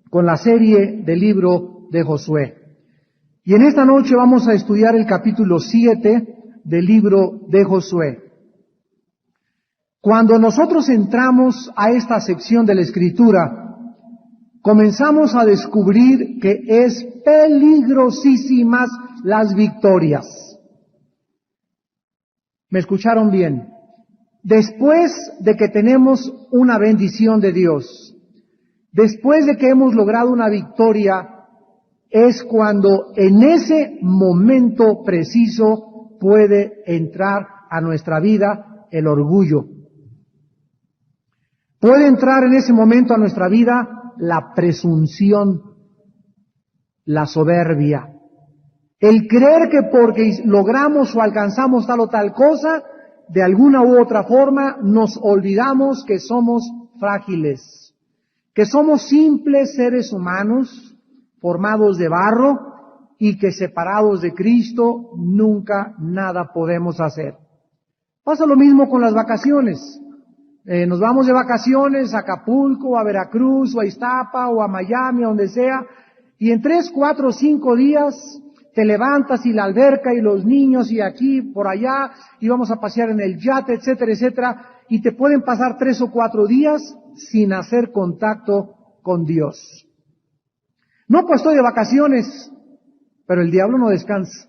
con la serie del libro de Josué. Y en esta noche vamos a estudiar el capítulo 7 del libro de Josué. Cuando nosotros entramos a esta sección de la Escritura, comenzamos a descubrir que es peligrosísimas las victorias. ¿Me escucharon bien? Después de que tenemos una bendición de Dios, después de que hemos logrado una victoria, es cuando en ese momento preciso puede entrar a nuestra vida el orgullo. Puede entrar en ese momento a nuestra vida la presunción, la soberbia, el creer que porque logramos o alcanzamos tal o tal cosa, de alguna u otra forma nos olvidamos que somos frágiles, que somos simples seres humanos formados de barro y que separados de Cristo nunca nada podemos hacer. Pasa lo mismo con las vacaciones. Nos vamos de vacaciones a Acapulco, a Veracruz, o a Iztapa, o a Miami, a donde sea, y en 3, 4, 5 días te levantas y la alberca y los niños y aquí, por allá, y vamos a pasear en el yate, etcétera, etcétera, y te pueden pasar 3 o 4 días sin hacer contacto con Dios. No, pues estoy de vacaciones, pero el diablo no descansa.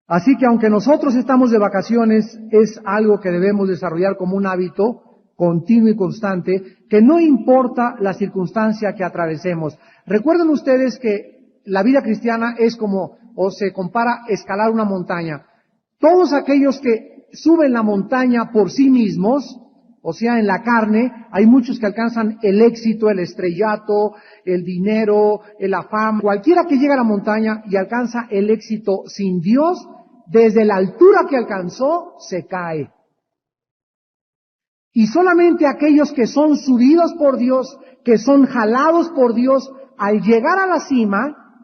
Así que aunque nosotros estamos de vacaciones, es algo que debemos desarrollar como un hábito continuo y constante, que no importa la circunstancia que atravesemos. Recuerden ustedes que la vida cristiana es como, o se compara, escalar una montaña. Todos aquellos que suben la montaña por sí mismos, o sea, en la carne, hay muchos que alcanzan el éxito, el estrellato, el dinero, la fama. Cualquiera que llega a la montaña y alcanza el éxito sin Dios, desde la altura que alcanzó, se cae. Y solamente aquellos que son subidos por Dios, que son jalados por Dios, al llegar a la cima,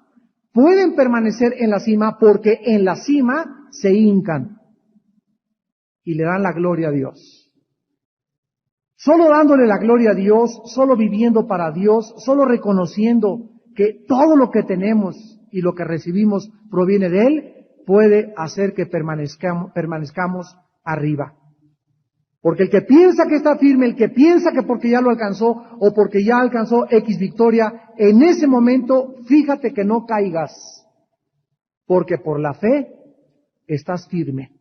pueden permanecer en la cima porque en la cima se hincan y le dan la gloria a Dios. Solo dándole la gloria a Dios, solo viviendo para Dios, solo reconociendo que todo lo que tenemos y lo que recibimos proviene de Él, puede hacer que permanezcamos arriba. Porque el que piensa que está firme, el que piensa que porque ya lo alcanzó o porque ya alcanzó X victoria, en ese momento fíjate que no caigas, porque por la fe estás firme.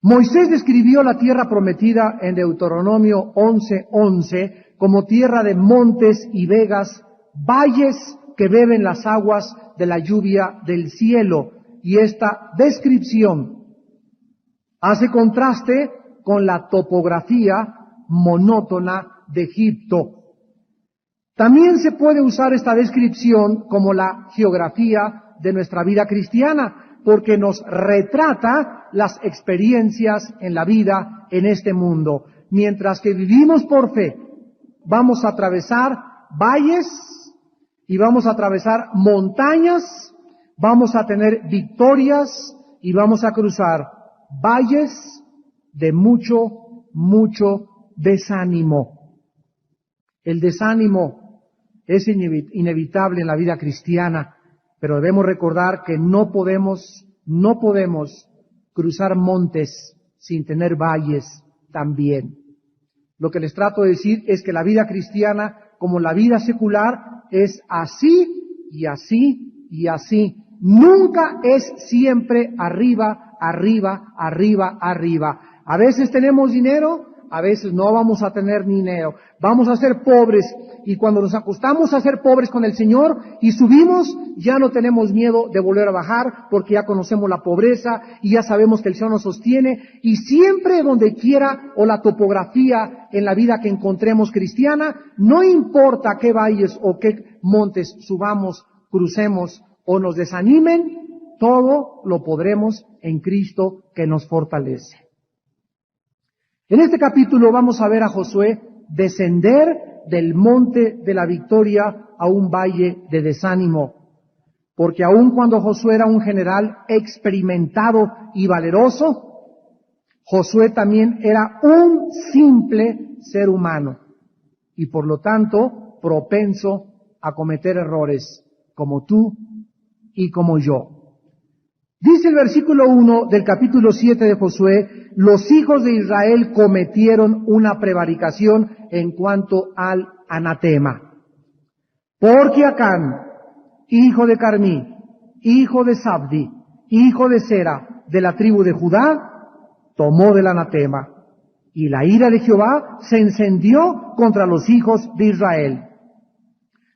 Moisés describió la tierra prometida en Deuteronomio 11:11 como tierra de montes y vegas, valles que beben las aguas de la lluvia del cielo. Y esta descripción hace contraste con la topografía monótona de Egipto. También se puede usar esta descripción como la geografía de nuestra vida cristiana, porque nos retrata las experiencias en la vida en este mundo. Mientras que vivimos por fe, vamos a atravesar valles y vamos a atravesar montañas, vamos a tener victorias y vamos a cruzar valles de mucho desánimo. El desánimo es inevitable en la vida cristiana, pero debemos recordar que no podemos cruzar montes sin tener valles también. Lo que les trato de decir es que la vida cristiana, como la vida secular, es así y así y así. Nunca es siempre arriba, arriba, arriba, arriba. A veces tenemos dinero, a veces no vamos a tener dinero. Vamos a ser pobres y cuando nos acostamos a ser pobres con el Señor y subimos, ya no tenemos miedo de volver a bajar porque ya conocemos la pobreza y ya sabemos que el Señor nos sostiene. Y siempre donde quiera o la topografía en la vida que encontremos cristiana, no importa qué valles o qué montes subamos, crucemos o nos desanimen, todo lo podremos en Cristo que nos fortalece. En este capítulo vamos a ver a Josué descender del monte de la victoria a un valle de desánimo, porque aun cuando Josué era un general experimentado y valeroso, Josué también era un simple ser humano y por lo tanto propenso a cometer errores, como tú y como yo. Dice el versículo 1 del capítulo 7 de Josué, los hijos de Israel cometieron una prevaricación en cuanto al anatema. Porque Acán, hijo de Carmí, hijo de Sabdi, hijo de Sera, de la tribu de Judá, tomó del anatema. Y la ira de Jehová se encendió contra los hijos de Israel.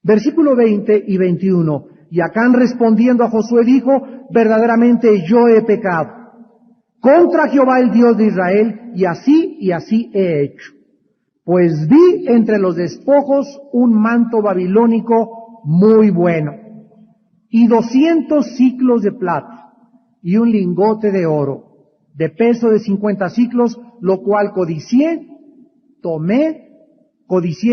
Versículo 20 y 21. Y Acán respondiendo a Josué dijo, verdaderamente yo he pecado contra Jehová el Dios de Israel, y así he hecho. Pues vi entre los despojos un manto babilónico muy bueno, y 200 siclos de plata, y un lingote de oro, de peso de 50 siclos, lo cual codicié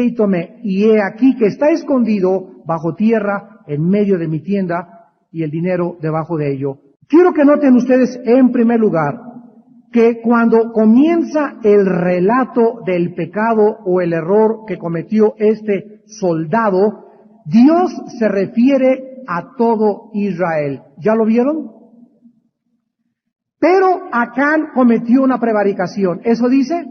y tomé, y he aquí que está escondido bajo tierra en medio de mi tienda, y el dinero debajo de ello. Quiero que noten ustedes, en primer lugar, que cuando comienza el relato del pecado o el error que cometió este soldado, Dios se refiere a todo Israel. ¿Ya lo vieron? Pero Acán cometió una prevaricación. ¿Eso dice?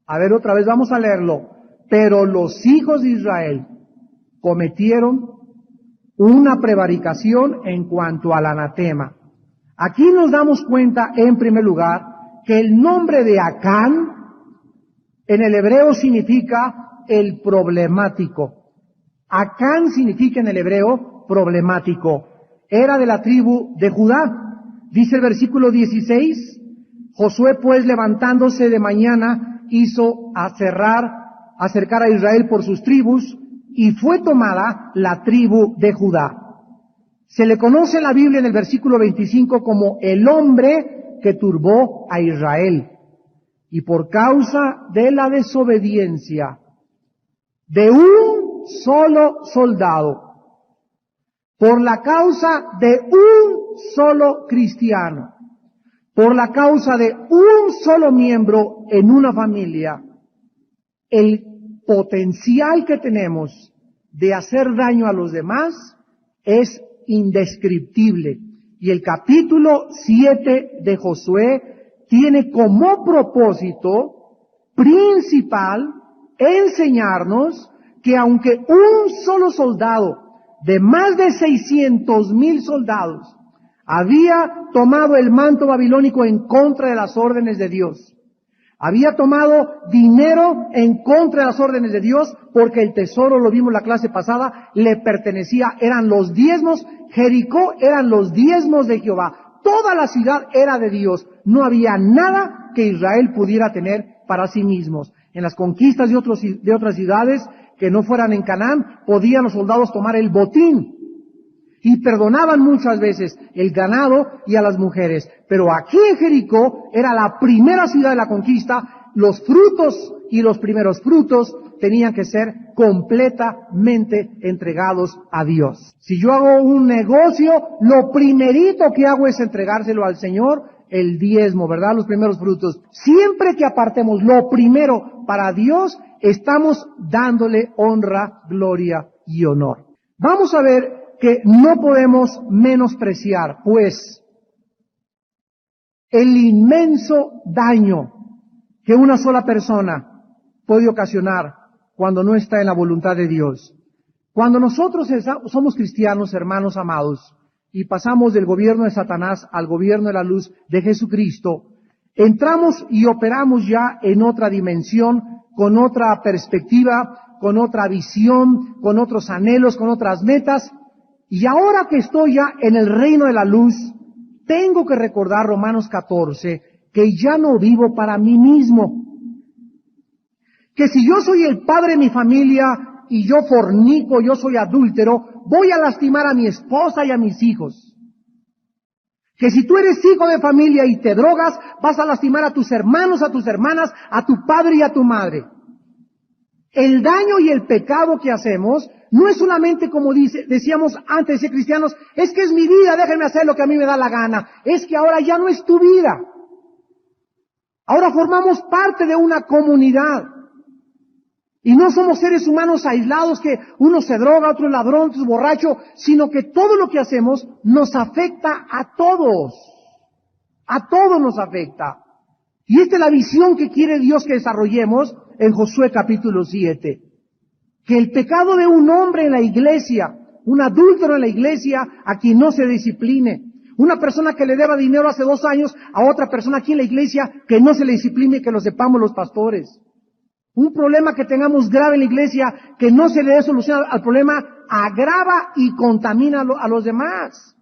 A ver, otra vez vamos a leerlo. Pero los hijos de Israel cometieron una prevaricación en cuanto al anatema. Aquí nos damos cuenta, en primer lugar, que el nombre de Acán en el hebreo significa el problemático. Acán significa en el hebreo problemático. Era de la tribu de Judá. Dice el versículo 16, Josué pues levantándose de mañana hizo acercar a Israel por sus tribus, y fue tomada la tribu de Judá. Se le conoce en la Biblia en el versículo 25 como el hombre que turbó a Israel. Y por causa de la desobediencia de un solo soldado, por la causa de un solo cristiano, por la causa de un solo miembro en una familia, el potencial que tenemos de hacer daño a los demás es indescriptible. Y el capítulo 7 de Josué tiene como propósito principal enseñarnos que aunque un solo soldado de más de 600,000 soldados había tomado el manto babilónico en contra de las órdenes de Dios, había tomado dinero en contra de las órdenes de Dios, porque el tesoro, lo vimos la clase pasada, le pertenecía, eran los diezmos, Jericó eran los diezmos de Jehová, toda la ciudad era de Dios, no había nada que Israel pudiera tener para sí mismos. En las conquistas de otras ciudades que no fueran en Canaán, podían los soldados tomar el botín, y perdonaban muchas veces el ganado y a las mujeres. Pero aquí en Jericó era la primera ciudad de la conquista, los frutos y los primeros frutos tenían que ser completamente entregados a Dios. Si yo hago un negocio, lo primerito que hago es entregárselo al Señor, el diezmo, ¿verdad? Los primeros frutos. Siempre que apartemos lo primero para Dios, estamos dándole honra, gloria y honor. Vamos a ver que no podemos menospreciar, pues, el inmenso daño que una sola persona puede ocasionar cuando no está en la voluntad de Dios. Cuando nosotros somos cristianos, hermanos amados, y pasamos del gobierno de Satanás al gobierno de la luz de Jesucristo, entramos y operamos ya en otra dimensión, con otra perspectiva, con otra visión, con otros anhelos, con otras metas. Y ahora que estoy ya en el reino de la luz, tengo que recordar Romanos 14, que ya no vivo para mí mismo. Que si yo soy el padre de mi familia y yo fornico, yo soy adúltero, voy a lastimar a mi esposa y a mis hijos. Que si tú eres hijo de familia y te drogas, vas a lastimar a tus hermanos, a tus hermanas, a tu padre y a tu madre. El daño y el pecado que hacemos no es solamente como decíamos antes de ser cristianos, es que es mi vida, déjenme hacer lo que a mí me da la gana. Es que ahora ya no es tu vida. Ahora formamos parte de una comunidad. Y no somos seres humanos aislados que uno se droga, otro es ladrón, otro es borracho, sino que todo lo que hacemos nos afecta a todos. A todos nos afecta. Y esta es la visión que quiere Dios que desarrollemos en Josué capítulo 7. Que el pecado de un hombre en la iglesia, un adúltero en la iglesia, a quien no se discipline. Una persona que le deba dinero hace 2 años a otra persona aquí en la iglesia, que no se le discipline y que lo sepamos los pastores. Un problema que tengamos grave en la iglesia, que no se le dé solución al problema, agrava y contamina a los demás.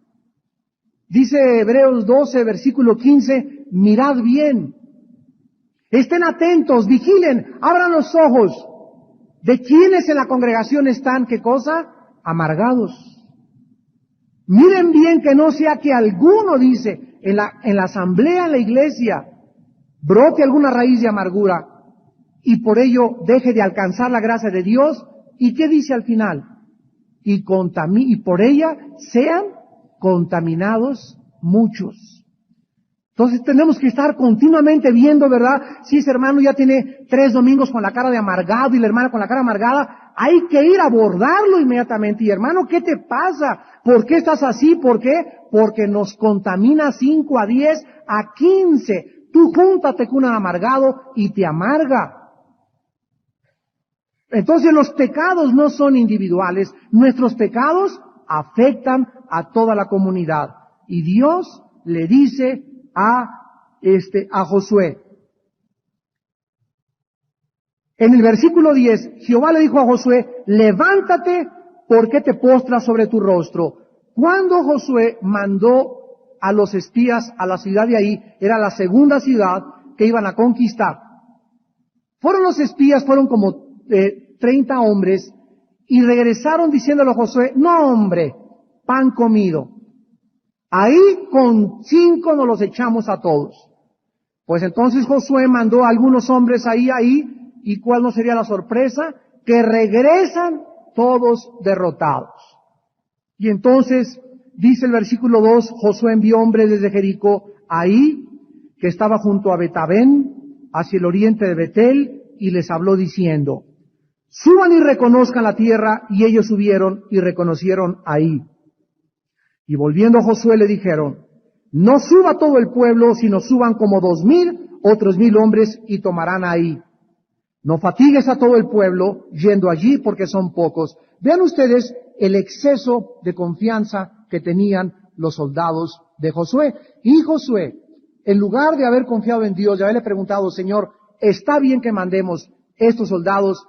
Dice Hebreos 12, versículo 15, mirad bien. Estén atentos, vigilen, abran los ojos. ¿De quiénes en la congregación están, qué cosa? Amargados. Miren bien que no sea que alguno, dice, en la asamblea, en la iglesia, brote alguna raíz de amargura y por ello deje de alcanzar la gracia de Dios. ¿Y qué dice al final? Y por ella sean contaminados muchos. Entonces tenemos que estar continuamente viendo, ¿verdad? Si ese hermano ya tiene 3 domingos con la cara de amargado y la hermana con la cara amargada, hay que ir a abordarlo inmediatamente. Y hermano, ¿qué te pasa? ¿Por qué estás así? ¿Por qué? Porque nos contamina 5 a 10 a 15. Tú júntate con un amargado y te amarga. Entonces los pecados no son individuales. Nuestros pecados afectan a toda la comunidad. Y Dios le dice a Josué. En el versículo 10, Jehová le dijo a Josué, levántate, porque te postras sobre tu rostro. Cuando Josué mandó a los espías a la ciudad de ahí, era la segunda ciudad que iban a conquistar. Fueron los espías, fueron como 30 hombres, y regresaron diciéndole a Josué, no hombre, pan comido. Ahí con 5 nos los echamos a todos. Pues entonces Josué mandó a algunos hombres ahí, y ¿cuál no sería la sorpresa? Que regresan todos derrotados. Y entonces, dice el versículo 2, Josué envió hombres desde Jericó, ahí, que estaba junto a Betabén, hacia el oriente de Betel, y les habló diciendo, suban y reconozcan la tierra, y ellos subieron y reconocieron ahí. Y volviendo a Josué le dijeron, no suba todo el pueblo, sino suban como 2,000, otros 1,000 hombres y tomarán ahí. No fatigues a todo el pueblo yendo allí porque son pocos. Vean ustedes el exceso de confianza que tenían los soldados de Josué. Y Josué, en lugar de haber confiado en Dios, de haberle preguntado, Señor, ¿está bien que mandemos estos soldados?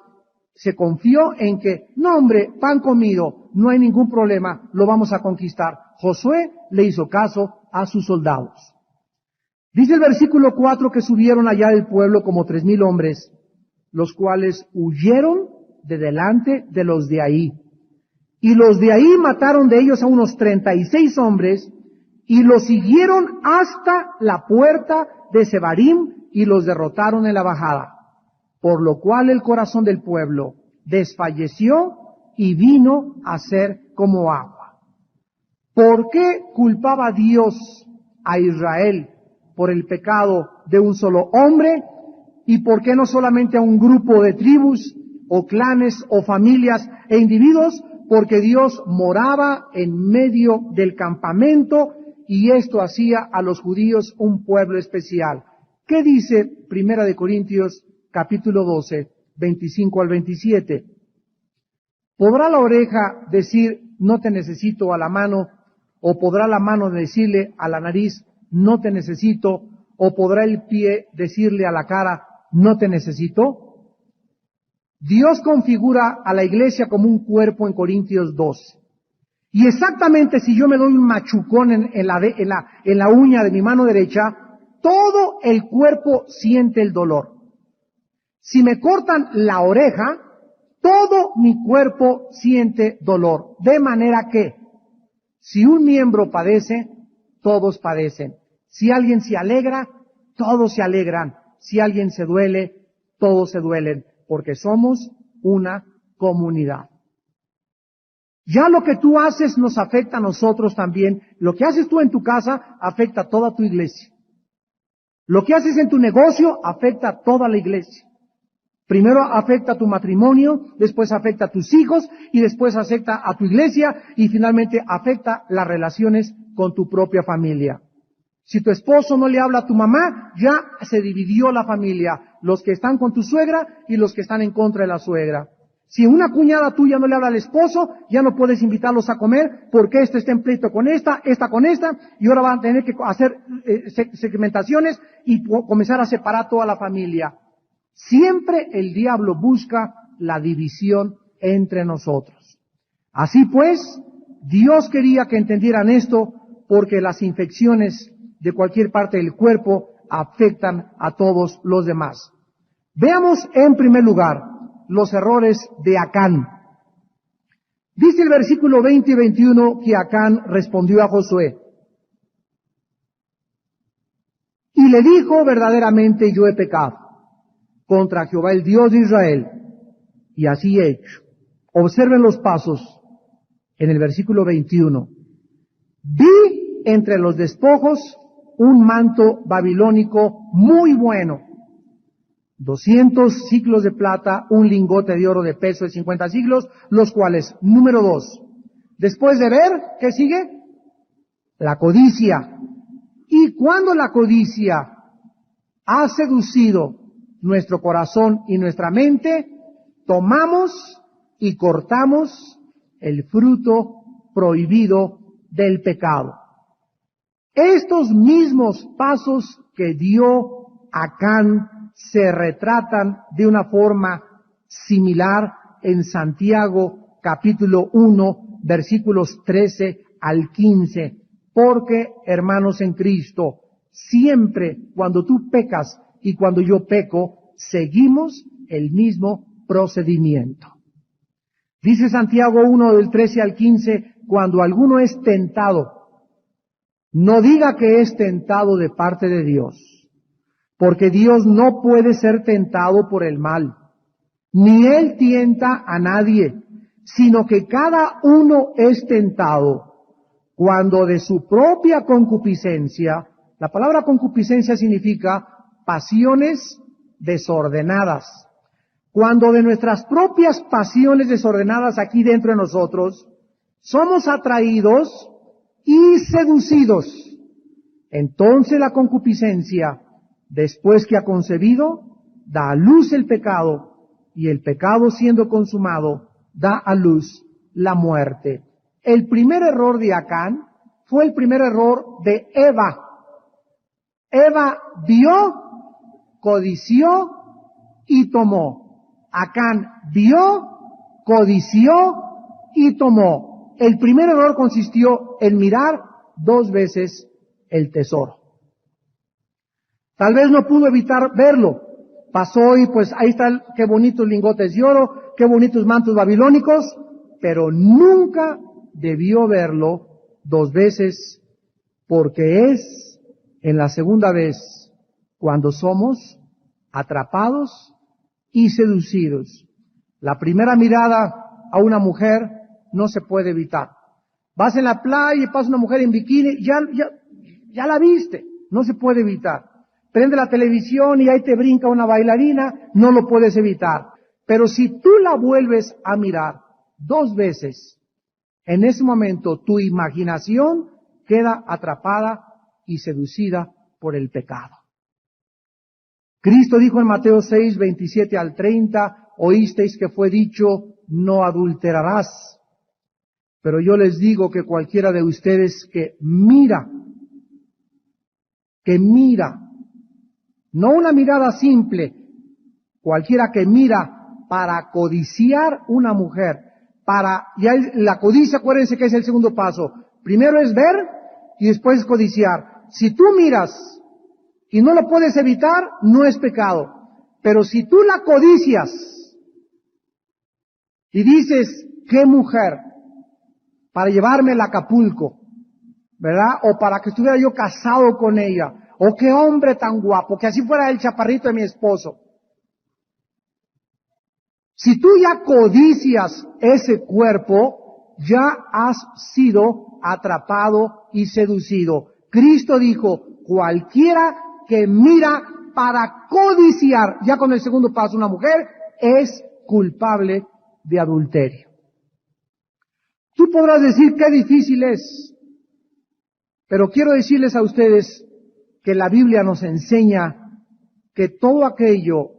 Se confió en que, no hombre, pan comido, no hay ningún problema, lo vamos a conquistar. Josué le hizo caso a sus soldados. Dice el versículo 4 que subieron allá del pueblo como 3,000 hombres, los cuales huyeron de delante de los de ahí. Y los de ahí mataron de ellos a unos 36 hombres y los siguieron hasta la puerta de Sebarim y los derrotaron en la bajada. Por lo cual el corazón del pueblo desfalleció y vino a ser como agua. ¿Por qué culpaba Dios a Israel por el pecado de un solo hombre? ¿Y por qué no solamente a un grupo de tribus o clanes o familias e individuos? Porque Dios moraba en medio del campamento y esto hacía a los judíos un pueblo especial. ¿Qué dice Primera de Corintios capítulo 12, 25 al 27? ¿Podrá la oreja decir, no te necesito a la mano? ¿O podrá la mano decirle a la nariz, no te necesito? ¿O podrá el pie decirle a la cara, no te necesito? Dios configura a la iglesia como un cuerpo en Corintios 12. Y exactamente si yo me doy un machucón en la uña de mi mano derecha, todo el cuerpo siente el dolor. Si me cortan la oreja, todo mi cuerpo siente dolor. De manera que, si un miembro padece, todos padecen. Si alguien se alegra, todos se alegran. Si alguien se duele, todos se duelen. Porque somos una comunidad. Ya lo que tú haces nos afecta a nosotros también. Lo que haces tú en tu casa afecta a toda tu iglesia. Lo que haces en tu negocio afecta a toda la iglesia. Primero afecta a tu matrimonio, después afecta a tus hijos y después afecta a tu iglesia y finalmente afecta las relaciones con tu propia familia. Si tu esposo no le habla a tu mamá, ya se dividió la familia, los que están con tu suegra y los que están en contra de la suegra. Si una cuñada tuya no le habla al esposo, ya no puedes invitarlos a comer porque este está en pleito con esta con esta, y ahora van a tener que hacer segmentaciones y comenzar a separar toda la familia. Siempre el diablo busca la división entre nosotros. Así pues, Dios quería que entendieran esto porque las infecciones de cualquier parte del cuerpo afectan a todos los demás. Veamos en primer lugar los errores de Acán. Dice el versículo 20 y 21 que Acán respondió a Josué y le dijo: verdaderamente yo he pecado contra Jehová el Dios de Israel, y así he hecho. Observen los pasos en el versículo 21. Vi entre los despojos un manto babilónico muy bueno, 200 siclos de plata, un lingote de oro de peso de 50 siclos, los cuales, número 2, después de ver, ¿qué sigue? La codicia. Y cuando la codicia ha seducido nuestro corazón y nuestra mente, tomamos y cortamos el fruto prohibido del pecado. Estos mismos pasos que dio Acán se retratan de una forma similar en Santiago capítulo 1 versículos 13 al 15, porque, hermanos en Cristo, siempre cuando tú pecas y cuando yo peco, seguimos el mismo procedimiento. Dice Santiago 1 del 13 al 15, cuando alguno es tentado, no diga que es tentado de parte de Dios, porque Dios no puede ser tentado por el mal, ni Él tienta a nadie, sino que cada uno es tentado cuando de su propia concupiscencia, la palabra concupiscencia significa pasiones desordenadas, cuando de nuestras propias pasiones desordenadas aquí dentro de nosotros, somos atraídos y seducidos, entonces la concupiscencia, después que ha concebido, da a luz el pecado, y el pecado siendo consumado, da a luz la muerte. El primer error de Acán fue el primer error de Eva. Eva vio, codició y tomó. Acán vio, codició y tomó. El primer error consistió en mirar 2 veces el tesoro. Tal vez no pudo evitar verlo. Pasó y pues ahí están, qué bonitos lingotes de oro, qué bonitos mantos babilónicos, pero nunca debió verlo 2 veces, porque es en la segunda vez cuando somos atrapados y seducidos. La primera mirada a una mujer no se puede evitar. Vas en la playa y pasa una mujer en bikini, ya la viste, no se puede evitar. Prende la televisión y ahí te brinca una bailarina, no lo puedes evitar. Pero si tú la vuelves a mirar 2 veces, en ese momento tu imaginación queda atrapada y seducida por el pecado. Cristo dijo en Mateo 6, 27 al 30, oísteis que fue dicho, no adulterarás. Pero yo les digo que cualquiera de ustedes que mira, no una mirada simple, cualquiera que mira para codiciar una mujer, ya la codicia, acuérdense que es el segundo paso. Primero es ver y después es codiciar. Si tú miras y no lo puedes evitar, no es pecado. Pero si tú la codicias y dices, qué mujer, para llevarme a Acapulco, ¿verdad? O para que estuviera yo casado con ella. O qué hombre tan guapo, que así fuera el chaparrito de mi esposo. Si tú ya codicias ese cuerpo, ya has sido atrapado y seducido. Cristo dijo, cualquiera que mira para codiciar, ya con el segundo paso una mujer, es culpable de adulterio. Tú podrás decir qué difícil es, pero quiero decirles a ustedes que la Biblia nos enseña que todo aquello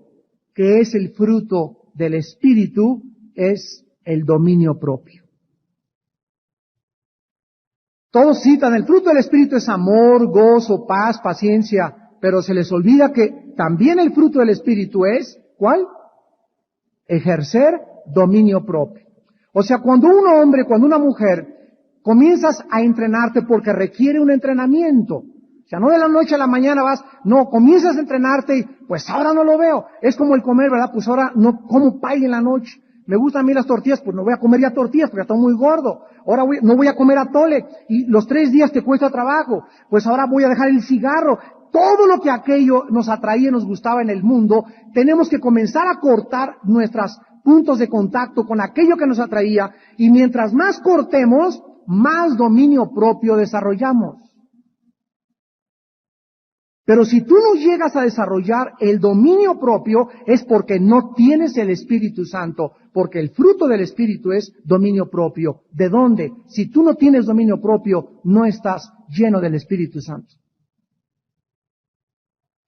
que es el fruto del Espíritu es el dominio propio. Todos citan, el fruto del Espíritu es amor, gozo, paz, paciencia, pero se les olvida que también el fruto del Espíritu es, ¿cuál? Ejercer dominio propio. O sea, cuando un hombre, cuando una mujer, comienzas a entrenarte porque requiere un entrenamiento. O sea, no de la noche a la mañana vas, no, comienzas a entrenarte y pues ahora no lo veo. Es como el comer, ¿verdad? Pues ahora no como pay en la noche. Me gustan a mí las tortillas, pues no voy a comer ya tortillas porque estoy muy gordo. Ahora no voy a comer atole y los 3 días te cuesta trabajo. Pues ahora voy a dejar el cigarro. Todo lo que aquello nos atraía y nos gustaba en el mundo, tenemos que comenzar a cortar nuestros puntos de contacto con aquello que nos atraía y mientras más cortemos, más dominio propio desarrollamos. Pero si tú no llegas a desarrollar el dominio propio es porque no tienes el Espíritu Santo, porque el fruto del Espíritu es dominio propio. ¿De dónde? Si tú no tienes dominio propio, no estás lleno del Espíritu Santo.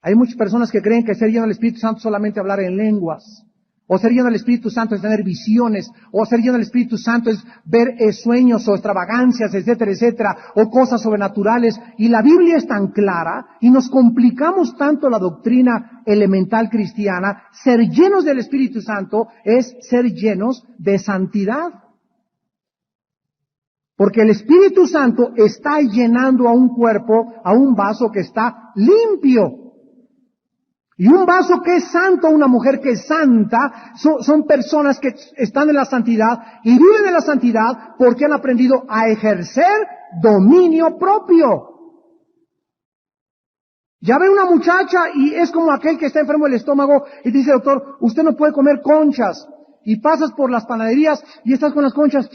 Hay muchas personas que creen que ser lleno del Espíritu Santo es solamente hablar en lenguas. O ser lleno del Espíritu Santo es tener visiones, o ser lleno del Espíritu Santo es ver sueños o extravagancias, etcétera, etcétera, o cosas sobrenaturales. Y la Biblia es tan clara, y nos complicamos tanto la doctrina elemental cristiana. Ser llenos del Espíritu Santo es ser llenos de santidad. Porque el Espíritu Santo está llenando a un cuerpo, a un vaso que está limpio. Y un vaso que es santo, una mujer que es santa, son personas que están en la santidad y viven en la santidad porque han aprendido a ejercer dominio propio. Ya ve una muchacha y es como aquel que está enfermo del estómago y dice, doctor, usted no puede comer conchas. Y pasas por las panaderías y estás con las conchas.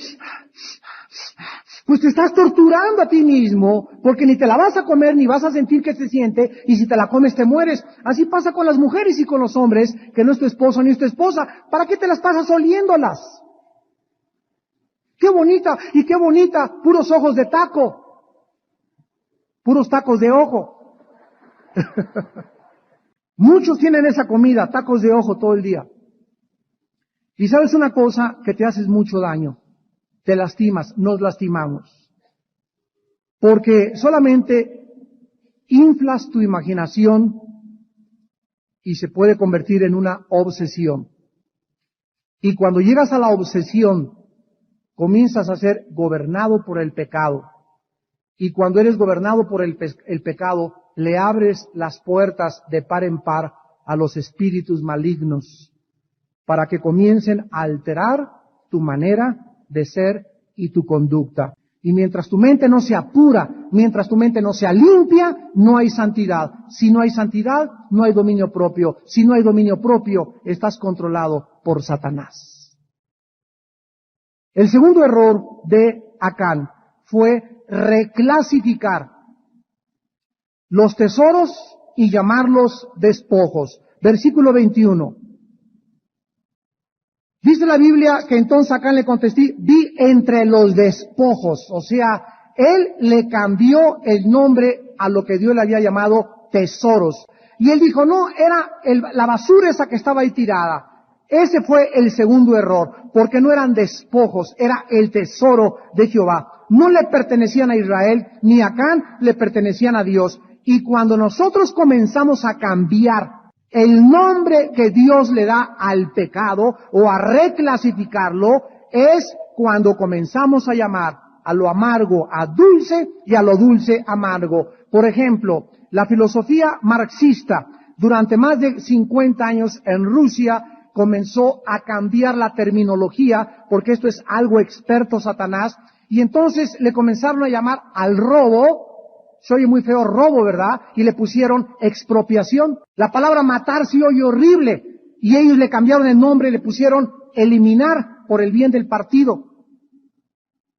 Pues te estás torturando a ti mismo, porque ni te la vas a comer, ni vas a sentir que se siente, y si te la comes te mueres. Así pasa con las mujeres y con los hombres, que no es tu esposo ni es tu esposa. ¿Para qué te las pasas oliéndolas? ¡Qué bonita! ¡Y qué bonita! Puros ojos de taco. Puros tacos de ojo. Muchos tienen esa comida, tacos de ojo todo el día. Y sabes una cosa, que te haces mucho daño. Te lastimas, nos lastimamos. Porque solamente inflas tu imaginación y se puede convertir en una obsesión. Y cuando llegas a la obsesión, comienzas a ser gobernado por el pecado. Y cuando eres gobernado por el pecado, le abres las puertas de par en par a los espíritus malignos para que comiencen a alterar tu manera de ser y tu conducta. Y mientras tu mente no sea pura, mientras tu mente no sea limpia, no hay santidad. Si no hay santidad, no hay dominio propio. Si no hay dominio propio, estás controlado por Satanás. El segundo error de Acán fue reclasificar los tesoros y llamarlos despojos. Versículo 21. Dice la Biblia que entonces Acán le contestó, di entre los despojos. O sea, él le cambió el nombre a lo que Dios le había llamado tesoros. Y él dijo, no, era la basura esa que estaba ahí tirada. Ese fue el segundo error, porque no eran despojos, era el tesoro de Jehová. No le pertenecían a Israel, ni a Acán le pertenecían a Dios. Y cuando nosotros comenzamos a cambiar el nombre que Dios le da al pecado o a reclasificarlo, es cuando comenzamos a llamar a lo amargo a dulce y a lo dulce amargo. Por ejemplo, la filosofía marxista durante más de 50 años en Rusia comenzó a cambiar la terminología, porque esto es algo experto Satanás, y entonces le comenzaron a llamar al robo. Se oye muy feo robo, ¿verdad? Y le pusieron expropiación. La palabra matar se oye horrible. Y ellos le cambiaron el nombre y le pusieron eliminar por el bien del partido.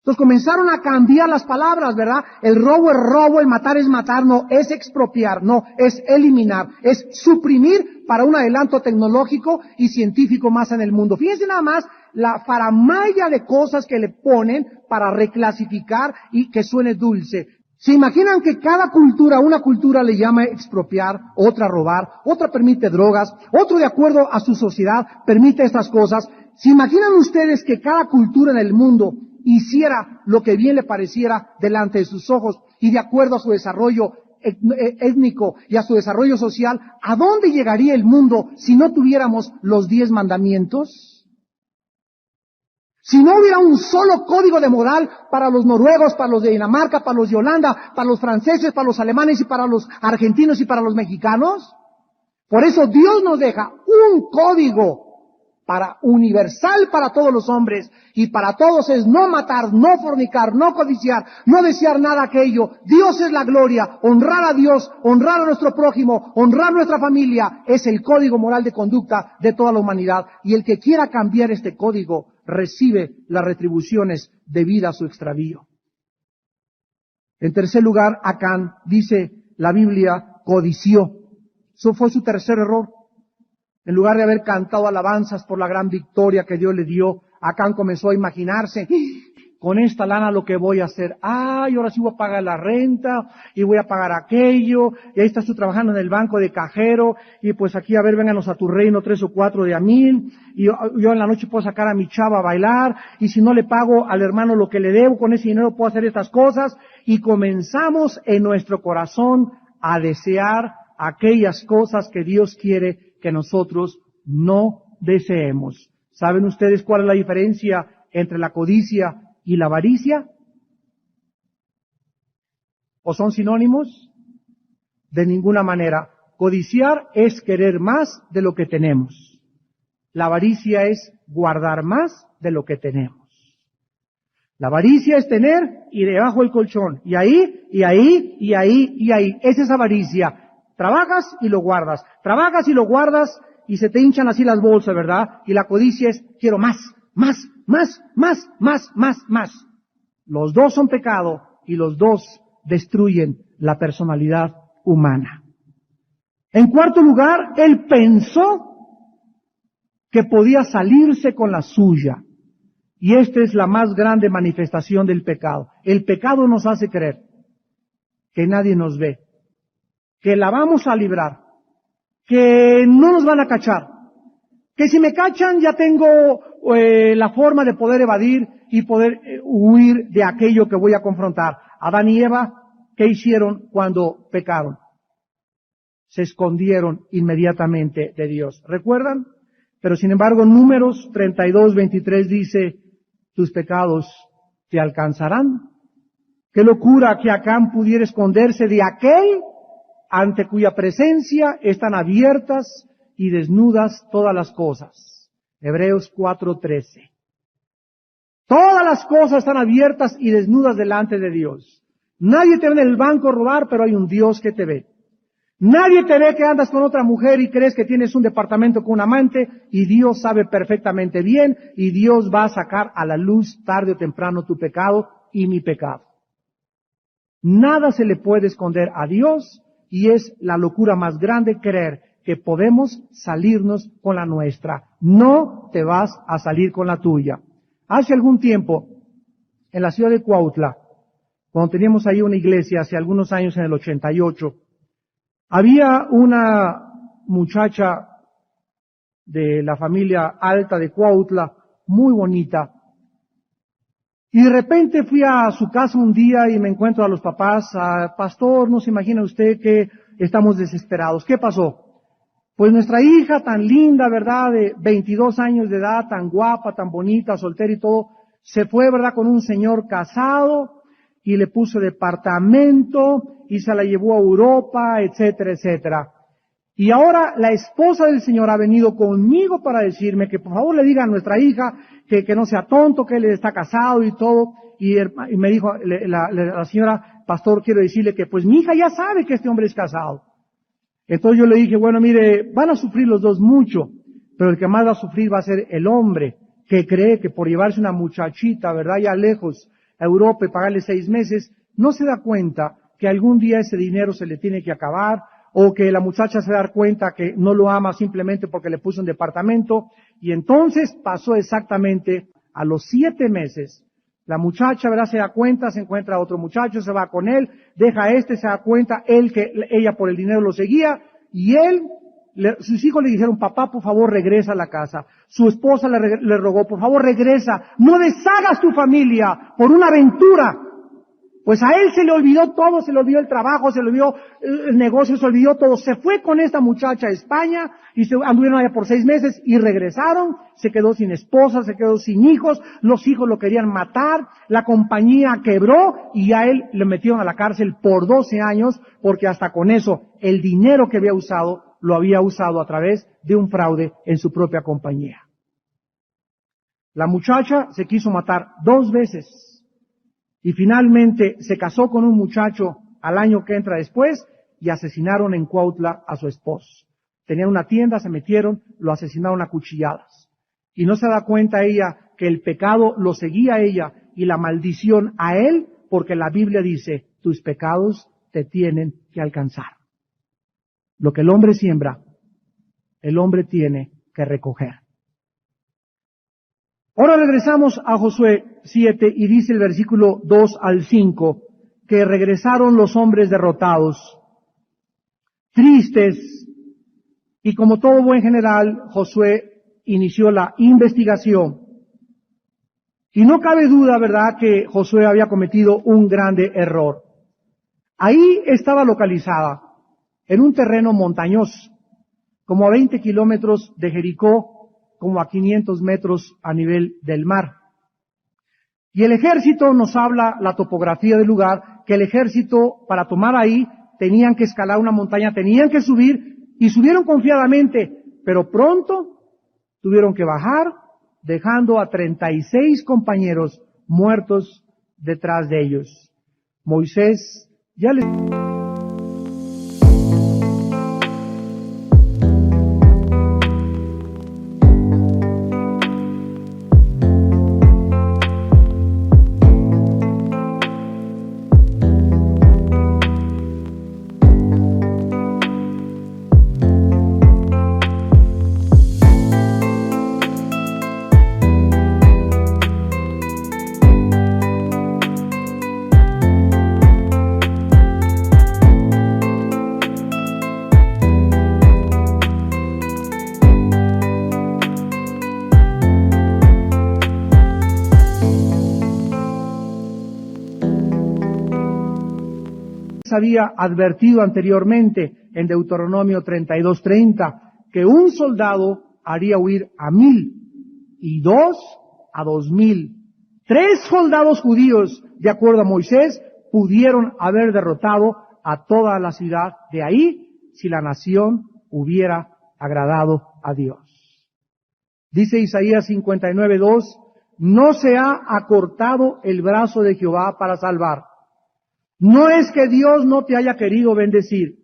Entonces comenzaron a cambiar las palabras, ¿verdad? El robo es robo, el matar es matar, no, es expropiar, no, es eliminar, es suprimir para un adelanto tecnológico y científico más en el mundo. Fíjense nada más la faramalla de cosas que le ponen para reclasificar y que suene dulce. ¿Se imaginan que cada cultura, una cultura le llama expropiar, otra robar, otra permite drogas, otro de acuerdo a su sociedad permite estas cosas? ¿Se imaginan ustedes que cada cultura en el mundo hiciera lo que bien le pareciera delante de sus ojos y de acuerdo a su desarrollo étnico y a su desarrollo social? ¿A dónde llegaría el mundo si no tuviéramos los 10 mandamientos? Si no hubiera un solo código de moral para los noruegos, para los de Dinamarca, para los de Holanda, para los franceses, para los alemanes y para los argentinos y para los mexicanos. Por eso Dios nos deja un código universal para todos los hombres, y para todos es no matar, no fornicar, no codiciar, no desear nada aquello. Dios es la gloria, honrar a Dios, honrar a nuestro prójimo, honrar nuestra familia, es el código moral de conducta de toda la humanidad. Y el que quiera cambiar este código recibe las retribuciones debidas a su extravío. En tercer lugar, Acán, dice la Biblia, codició. Eso fue su tercer error. En lugar de haber cantado alabanzas por la gran victoria que Dios le dio, Acán comenzó a imaginarse, con esta lana lo que voy a hacer. Y ahora sí voy a pagar la renta, y voy a pagar aquello, y ahí estás tú trabajando en el banco de cajero, y pues aquí, a ver, vénganos a tu reino 3 o 4 de a 1000, y yo en la noche puedo sacar a mi chava a bailar, y si no le pago al hermano lo que le debo, con ese dinero puedo hacer estas cosas, y comenzamos en nuestro corazón a desear aquellas cosas que Dios quiere que nosotros no deseemos. ¿Saben ustedes cuál es la diferencia entre la codicia y la avaricia? ¿O son sinónimos? De ninguna manera. Codiciar es querer más de lo que tenemos. La avaricia es guardar más de lo que tenemos. La avaricia es tener y debajo del colchón. Y ahí, y ahí, y ahí, y ahí. Esa es avaricia. Trabajas y lo guardas. Trabajas y lo guardas y se te hinchan así las bolsas, ¿verdad? Y la codicia es, quiero más, más, más, más, más, más, más. Los dos son pecado y los dos destruyen la personalidad humana. En cuarto lugar, él pensó que podía salirse con la suya. Y esta es la más grande manifestación del pecado. El pecado nos hace creer que nadie nos ve, que la vamos a librar, que no nos van a cachar, que si me cachan ya tengo la forma de poder evadir y poder huir de aquello que voy a confrontar. Adán y Eva, ¿qué hicieron cuando pecaron? Se escondieron inmediatamente de Dios. ¿Recuerdan? Pero sin embargo, Números 32:23 dice, tus pecados te alcanzarán. Qué locura que Acán pudiera esconderse de aquel ante cuya presencia están abiertas y desnudas todas las cosas. Hebreos 4:13. Todas las cosas están abiertas y desnudas delante de Dios. Nadie te ve en el banco robar, pero hay un Dios que te ve. Nadie te ve que andas con otra mujer y crees que tienes un departamento con un amante, y Dios sabe perfectamente bien, y Dios va a sacar a la luz tarde o temprano tu pecado y mi pecado. Nada se le puede esconder a Dios, y es la locura más grande creer que podemos salirnos con la nuestra. No te vas a salir con la tuya. Hace algún tiempo, en la ciudad de Cuautla, cuando teníamos ahí una iglesia, hace algunos años, en el 88, había una muchacha de la familia alta de Cuautla, muy bonita, y de repente fui a su casa un día y me encuentro a los papás, pastor, no se imagina usted que estamos desesperados. ¿Qué pasó? Pues nuestra hija tan linda, ¿verdad?, de 22 años de edad, tan guapa, tan bonita, soltera y todo, se fue, ¿verdad?, con un señor casado y le puso departamento y se la llevó a Europa, etcétera, etcétera. Y ahora la esposa del señor ha venido conmigo para decirme que por favor le diga a nuestra hija que no sea tonto, que él está casado y todo. Y me dijo la señora, pastor, quiero decirle que pues mi hija ya sabe que este hombre es casado. Entonces yo le dije, bueno, mire, van a sufrir los dos mucho, pero el que más va a sufrir va a ser el hombre, que cree que por llevarse una muchachita, ¿verdad?, ya lejos, a Europa y pagarle 6 meses, no se da cuenta que algún día ese dinero se le tiene que acabar, o que la muchacha se da cuenta que no lo ama simplemente porque le puso un departamento, y entonces pasó exactamente a los 7 meses. La muchacha, ¿verdad?, se da cuenta, se encuentra a otro muchacho, se va con él, deja a este, se da cuenta, ella por el dinero lo seguía, y sus hijos le dijeron, papá, por favor, regresa a la casa. Su esposa le rogó, por favor, regresa, no deshagas tu familia por una aventura. Pues a él se le olvidó todo, se le olvidó el trabajo, se le olvidó el negocio, se le olvidó todo. Se fue con esta muchacha a España y se anduvieron allá por 6 meses y regresaron. Se quedó sin esposa, se quedó sin hijos, los hijos lo querían matar, la compañía quebró y a él le metieron a la cárcel por 12 años porque hasta con eso el dinero que había usado lo había usado a través de un fraude en su propia compañía. La muchacha se quiso matar 2 veces. Y finalmente se casó con un muchacho al año que entra después y asesinaron en Cuautla a su esposo. Tenían una tienda, se metieron, lo asesinaron a cuchilladas. Y no se da cuenta ella que el pecado lo seguía a ella y la maldición a él, porque la Biblia dice, tus pecados te tienen que alcanzar. Lo que el hombre siembra, el hombre tiene que recoger. Ahora regresamos a Josué 7 y dice el versículo 2 al 5 que regresaron los hombres derrotados, tristes, y como todo buen general, Josué inició la investigación. Y no cabe duda, ¿verdad?, que Josué había cometido un grande error. Ahí estaba localizada, en un terreno montañoso, como a 20 kilómetros de Jericó, como a 500 metros a nivel del mar. Y el ejército nos habla la topografía del lugar, que el ejército para tomar ahí tenían que escalar una montaña, tenían que subir, y subieron confiadamente, pero pronto tuvieron que bajar, dejando a 36 compañeros muertos detrás de ellos. Moisés ya les... había advertido anteriormente en Deuteronomio 32:30 que un soldado haría huir a 1000 y 2 a 2000. 3 soldados judíos, de acuerdo a Moisés, pudieron haber derrotado a toda la ciudad de ahí si la nación hubiera agradado a Dios. Dice Isaías 59:2, no se ha acortado el brazo de Jehová para salvar. No es que Dios no te haya querido bendecir.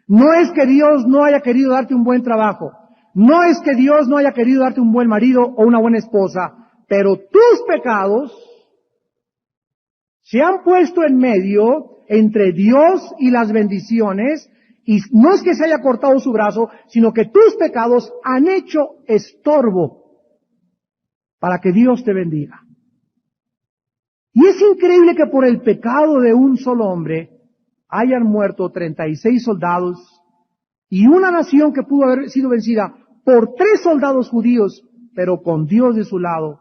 No es que Dios no haya querido darte un buen trabajo. No es que Dios no haya querido darte un buen marido o una buena esposa. Pero tus pecados se han puesto en medio entre Dios y las bendiciones. Y no es que se haya cortado su brazo, sino que tus pecados han hecho estorbo para que Dios te bendiga. Y es increíble que por el pecado de un solo hombre hayan muerto 36 soldados y una nación que pudo haber sido vencida por 3 soldados judíos, pero con Dios de su lado,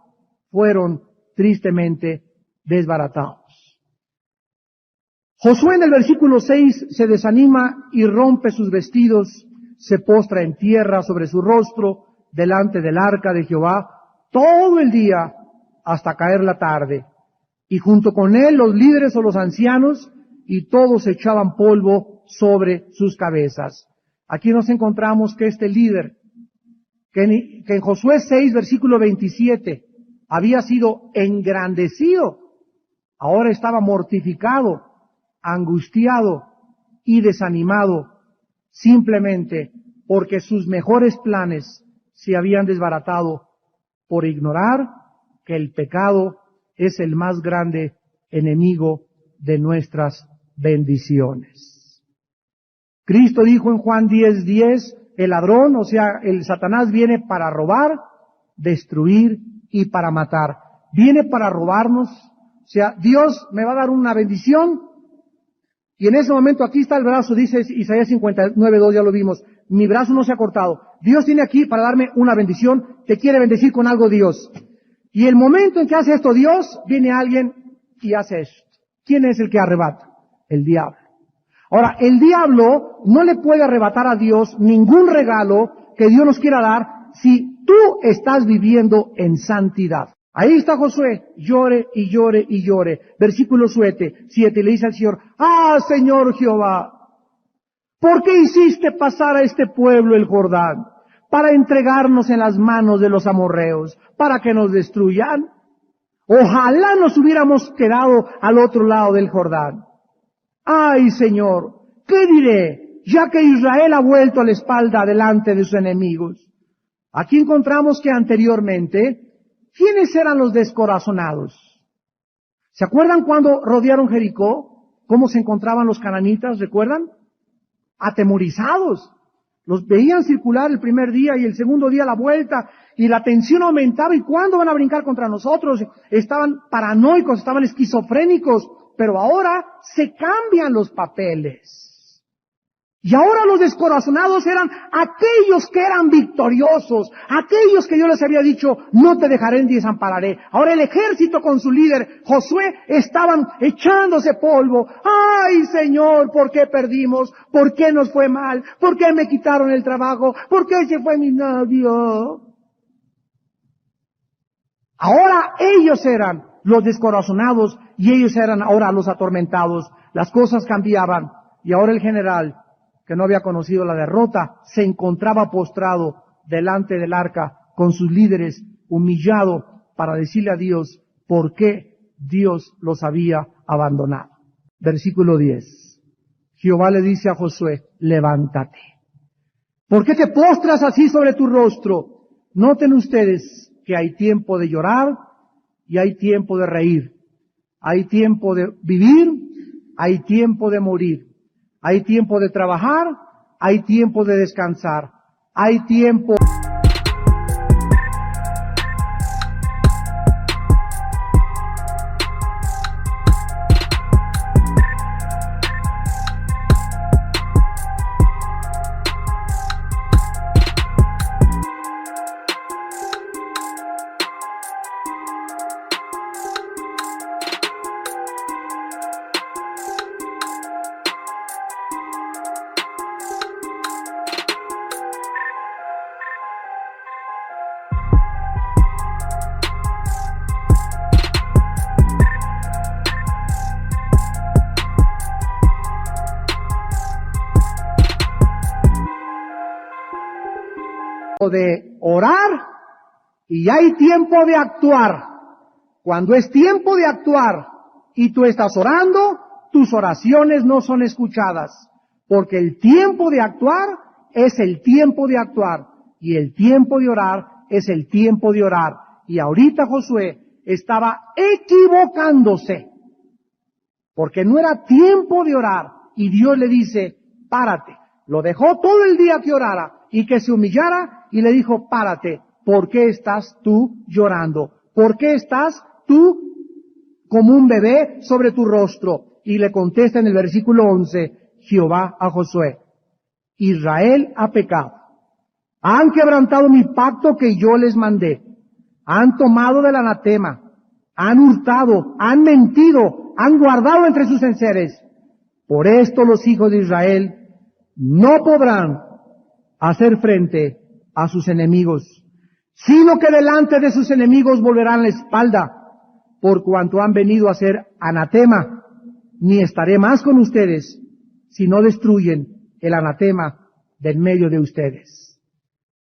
fueron tristemente desbaratados. Josué en el versículo 6 se desanima y rompe sus vestidos, se postra en tierra sobre su rostro delante del arca de Jehová todo el día hasta caer la tarde. Y junto con él los líderes o los ancianos, y todos echaban polvo sobre sus cabezas. Aquí nos encontramos que este líder, que en Josué 6, versículo 27, había sido engrandecido, ahora estaba mortificado, angustiado y desanimado, simplemente porque sus mejores planes se habían desbaratado por ignorar que el pecado es el más grande enemigo de nuestras bendiciones. Cristo dijo en Juan 10:10, el ladrón, o sea, el Satanás viene para robar, destruir y para matar. Viene para robarnos, o sea, Dios me va a dar una bendición y en ese momento aquí está el brazo, dice Isaías 59:2, ya lo vimos, mi brazo no se ha cortado. Dios tiene aquí para darme una bendición, te quiere bendecir con algo Dios. Y el momento en que hace esto Dios, viene alguien y hace esto. ¿Quién es el que arrebata? El diablo. Ahora, el diablo no le puede arrebatar a Dios ningún regalo que Dios nos quiera dar si tú estás viviendo en santidad. Ahí está Josué, llore y llore y llore. Versículo 7, le dice al Señor, ¡ah, Señor Jehová! ¿Por qué hiciste pasar a este pueblo el Jordán? Para entregarnos en las manos de los amorreos, para que nos destruyan. Ojalá nos hubiéramos quedado al otro lado del Jordán. ¡Ay, Señor! ¿Qué diré? Ya que Israel ha vuelto a la espalda delante de sus enemigos. Aquí encontramos que anteriormente, ¿quiénes eran los descorazonados? ¿Se acuerdan cuando rodearon Jericó? ¿Cómo se encontraban los cananitas? ¿Recuerdan? Atemorizados. Los veían circular el primer día y el segundo día la vuelta y la tensión aumentaba. ¿Y cuándo van a brincar contra nosotros? Estaban paranoicos, estaban esquizofrénicos. Pero ahora se cambian los papeles. Y ahora los descorazonados eran aquellos que eran victoriosos, aquellos que yo les había dicho, no te dejaré ni desampararé. Ahora el ejército con su líder, Josué, estaban echándose polvo. ¡Ay, Señor! ¿Por qué perdimos? ¿Por qué nos fue mal? ¿Por qué me quitaron el trabajo? ¿Por qué se fue mi novio? Ahora ellos eran los descorazonados y ellos eran ahora los atormentados. Las cosas cambiaban y ahora el general, que no había conocido la derrota, se encontraba postrado delante del arca con sus líderes, humillado para decirle a Dios por qué Dios los había abandonado. Versículo 10. Jehová le dice a Josué, levántate. ¿Por qué te postras así sobre tu rostro? Noten ustedes que hay tiempo de llorar y hay tiempo de reír. Hay tiempo de vivir, hay tiempo de morir. Hay tiempo de trabajar, hay tiempo de descansar. Hay tiempo de orar y hay tiempo de actuar. Cuando es tiempo de actuar y tú estás orando, tus oraciones no son escuchadas, porque el tiempo de actuar es el tiempo de actuar y el tiempo de orar es el tiempo de orar. Y ahorita Josué estaba equivocándose, porque no era tiempo de orar y Dios le dice, párate. Lo dejó todo el día que orara y que se humillara y le dijo, párate, ¿por qué estás tú llorando? ¿Por qué estás tú como un bebé sobre tu rostro? Y le contesta en el versículo 11, Jehová a Josué, Israel ha pecado, han quebrantado mi pacto que yo les mandé, han tomado del anatema, han hurtado, han mentido, han guardado entre sus enseres. Por esto los hijos de Israel no podrán hacer frente a sus enemigos, sino que delante de sus enemigos volverán la espalda, por cuanto han venido a ser anatema, ni estaré más con ustedes, si no destruyen el anatema del medio de ustedes.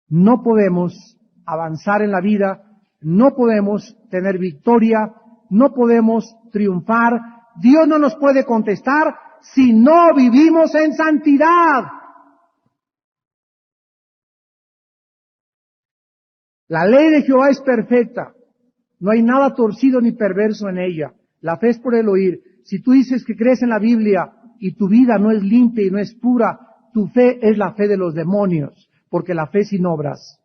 No podemos avanzar en la vida, no podemos tener victoria, no podemos triunfar, Dios no nos puede contestar si no vivimos en santidad. La ley de Jehová es perfecta, no hay nada torcido ni perverso en ella. La fe es por el oír. Si tú dices que crees en la Biblia y tu vida no es limpia y no es pura, tu fe es la fe de los demonios, porque la fe sin obras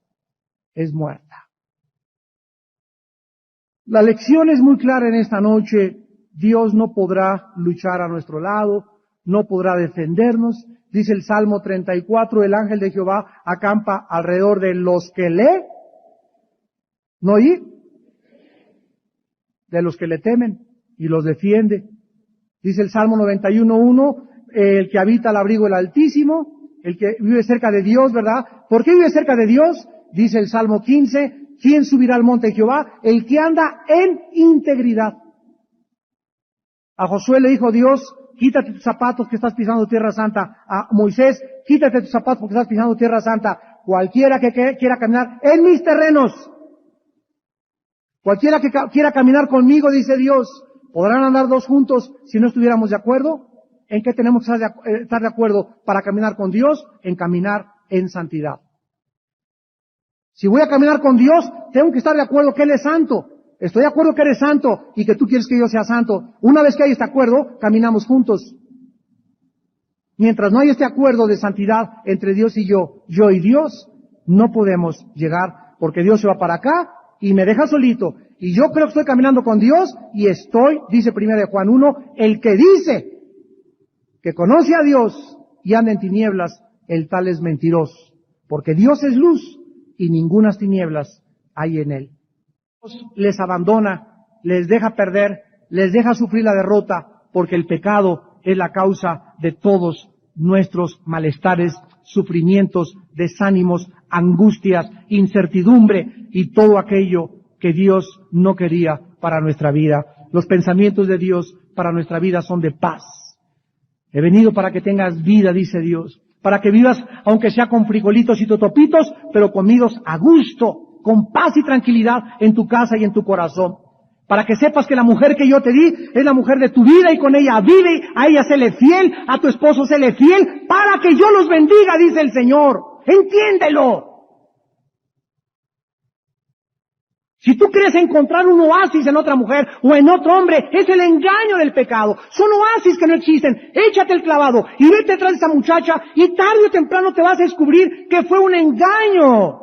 es muerta. La lección es muy clara en esta noche. Dios no podrá luchar a nuestro lado, no podrá defendernos. Dice el Salmo 34, el ángel de Jehová acampa alrededor de los que ¿no oí? De los que le temen y los defiende. Dice el Salmo 91:1, el que habita al abrigo del Altísimo, el que vive cerca de Dios, ¿verdad? ¿Por qué vive cerca de Dios? Dice el Salmo 15, ¿quién subirá al monte de Jehová? El que anda en integridad. A Josué le dijo Dios, quítate tus zapatos que estás pisando tierra santa. A Moisés, quítate tus zapatos porque estás pisando tierra santa. Cualquiera que quiera caminar en mis terrenos, cualquiera que quiera caminar conmigo, dice Dios, ¿podrán andar dos juntos si no estuviéramos de acuerdo? ¿En qué tenemos que estar de acuerdo para caminar con Dios? En caminar en santidad. Si voy a caminar con Dios, tengo que estar de acuerdo que Él es santo. Estoy de acuerdo que eres santo y que tú quieres que yo sea santo. Una vez que hay este acuerdo, caminamos juntos. Mientras no hay este acuerdo de santidad entre Dios y yo y Dios, no podemos llegar, porque Dios se va para acá y me deja solito. Y yo creo que estoy caminando con Dios y dice 1 Juan 1, el que dice que conoce a Dios y anda en tinieblas, el tal es mentiroso. Porque Dios es luz y ningunas tinieblas hay en Él. Les abandona, les deja perder, les deja sufrir la derrota, porque el pecado es la causa de todos nuestros malestares, sufrimientos, desánimos, angustias, incertidumbre y todo aquello que Dios no quería para nuestra vida. Los pensamientos de Dios para nuestra vida son de paz. He venido para que tengas vida, dice Dios, para que vivas aunque sea con frijolitos y totopitos, pero comidos a gusto, con paz y tranquilidad en tu casa y en tu corazón. Para que sepas que la mujer que yo te di es la mujer de tu vida y con ella vive, a ella séle fiel, a tu esposo séle fiel, para que yo los bendiga, dice el Señor. ¡Entiéndelo! Si tú crees encontrar un oasis en otra mujer o en otro hombre, es el engaño del pecado. Son oasis que no existen. Échate el clavado y vete detrás de esa muchacha y tarde o temprano te vas a descubrir que fue un engaño.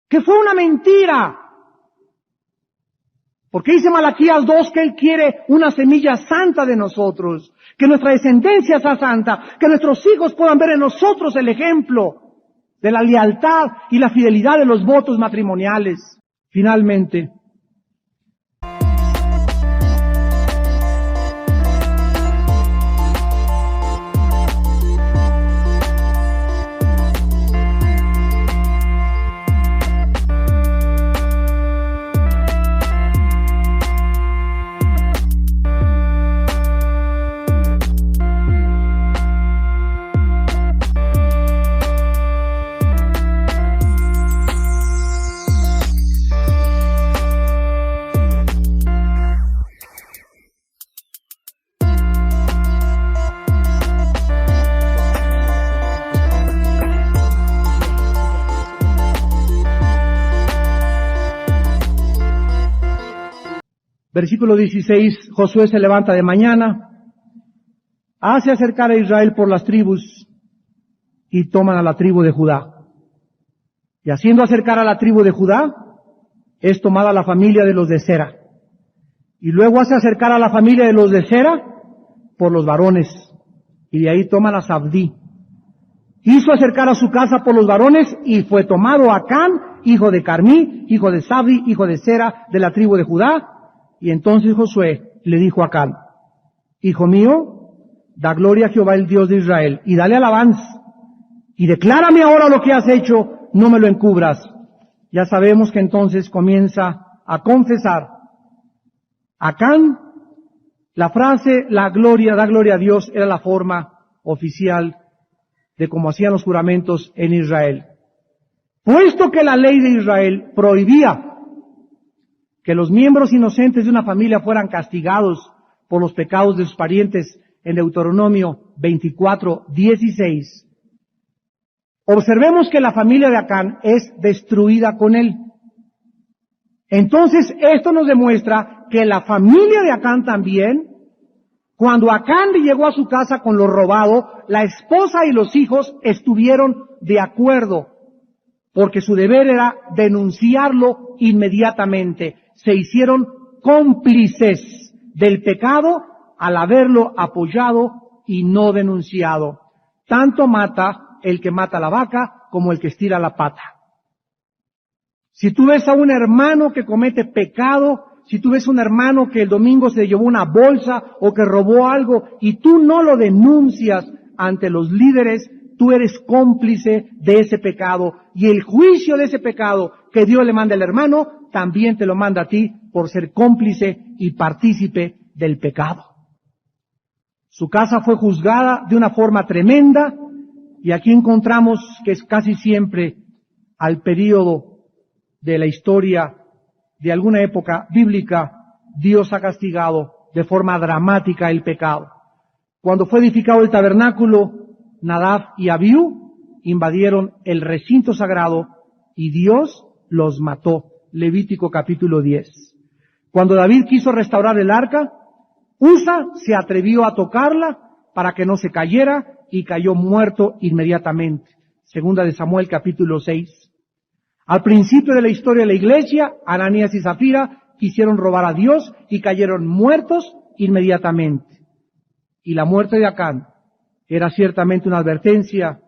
Que fue una mentira. Porque dice Malaquías 2 que Él quiere una semilla santa de nosotros, que nuestra descendencia sea santa, que nuestros hijos puedan ver en nosotros el ejemplo de la lealtad y la fidelidad de los votos matrimoniales. Finalmente, versículo 16, Josué se levanta de mañana, hace acercar a Israel por las tribus y toman a la tribu de Judá. Y haciendo acercar a la tribu de Judá, es tomada la familia de los de Sera. Y luego hace acercar a la familia de los de Sera por los varones. Y de ahí toman a Zabdí. Hizo acercar a su casa por los varones y fue tomado Acán, hijo de Carmí, hijo de Zabdi, hijo de Sera, de la tribu de Judá. Y entonces Josué le dijo a Acán, hijo mío, da gloria a Jehová el Dios de Israel, y dale alabanza, y declárame ahora lo que has hecho, no me lo encubras. Ya sabemos que entonces comienza a confesar. Acán, la frase, da gloria a Dios, era la forma oficial de cómo hacían los juramentos en Israel. Puesto que la ley de Israel prohibía que los miembros inocentes de una familia fueran castigados por los pecados de sus parientes en Deuteronomio 24:16. Observemos que la familia de Acán es destruida con él. Entonces, esto nos demuestra que la familia de Acán también, cuando Acán llegó a su casa con lo robado, la esposa y los hijos estuvieron de acuerdo, porque su deber era denunciarlo inmediatamente. Se hicieron cómplices del pecado al haberlo apoyado y no denunciado. Tanto mata el que mata la vaca como el que estira la pata. Si tú ves a un hermano que comete pecado, si tú ves a un hermano que el domingo se llevó una bolsa o que robó algo y tú no lo denuncias ante los líderes, tú eres cómplice de ese pecado. Y el juicio de ese pecado que Dios le manda al hermano, también te lo manda a ti por ser cómplice y partícipe del pecado. Su casa fue juzgada de una forma tremenda y aquí encontramos que es casi siempre al período de la historia de alguna época bíblica, Dios ha castigado de forma dramática el pecado. Cuando fue edificado el tabernáculo, Nadab y Abiú invadieron el recinto sagrado y Dios los mató. Levítico capítulo 10. Cuando David quiso restaurar el arca, Usa se atrevió a tocarla para que no se cayera y cayó muerto inmediatamente. Segunda de Samuel capítulo 6. Al principio de la historia de la iglesia, Ananías y Zafira quisieron robar a Dios y cayeron muertos inmediatamente. Y la muerte de Acán era ciertamente una advertencia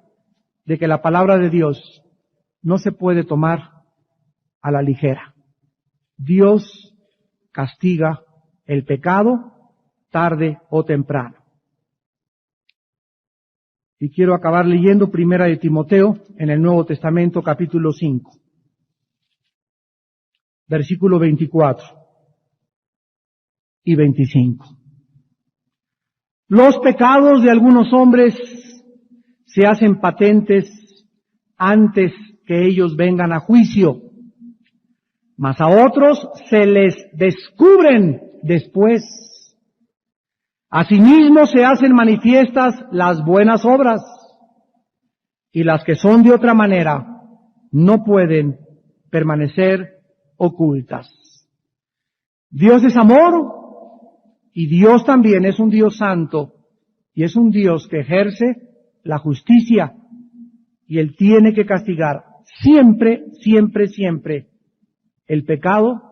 de que la palabra de Dios no se puede tomar a la ligera. Dios castiga el pecado tarde o temprano. Y quiero acabar leyendo Primera de Timoteo en el Nuevo Testamento capítulo 5. Versículo 24 y 25. Los pecados de algunos hombres se hacen patentes antes que ellos vengan a juicio, mas a otros se les descubren después. Asimismo se hacen manifiestas las buenas obras, y las que son de otra manera no pueden permanecer ocultas. Dios es amor, y Dios también es un Dios santo, y es un Dios que ejerce la justicia, y Él tiene que castigar siempre, siempre, siempre el pecado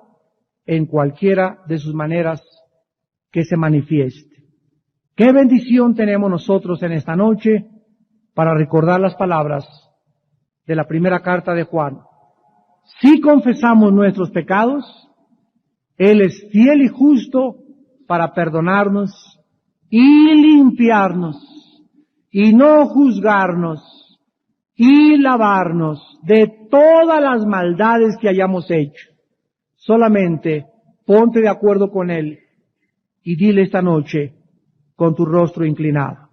en cualquiera de sus maneras que se manifieste. Qué bendición tenemos nosotros en esta noche para recordar las palabras de la primera carta de Juan. Si confesamos nuestros pecados, Él es fiel y justo para perdonarnos y limpiarnos y no juzgarnos y lavarnos de todas las maldades que hayamos hecho. Solamente ponte de acuerdo con Él y dile esta noche con tu rostro inclinado: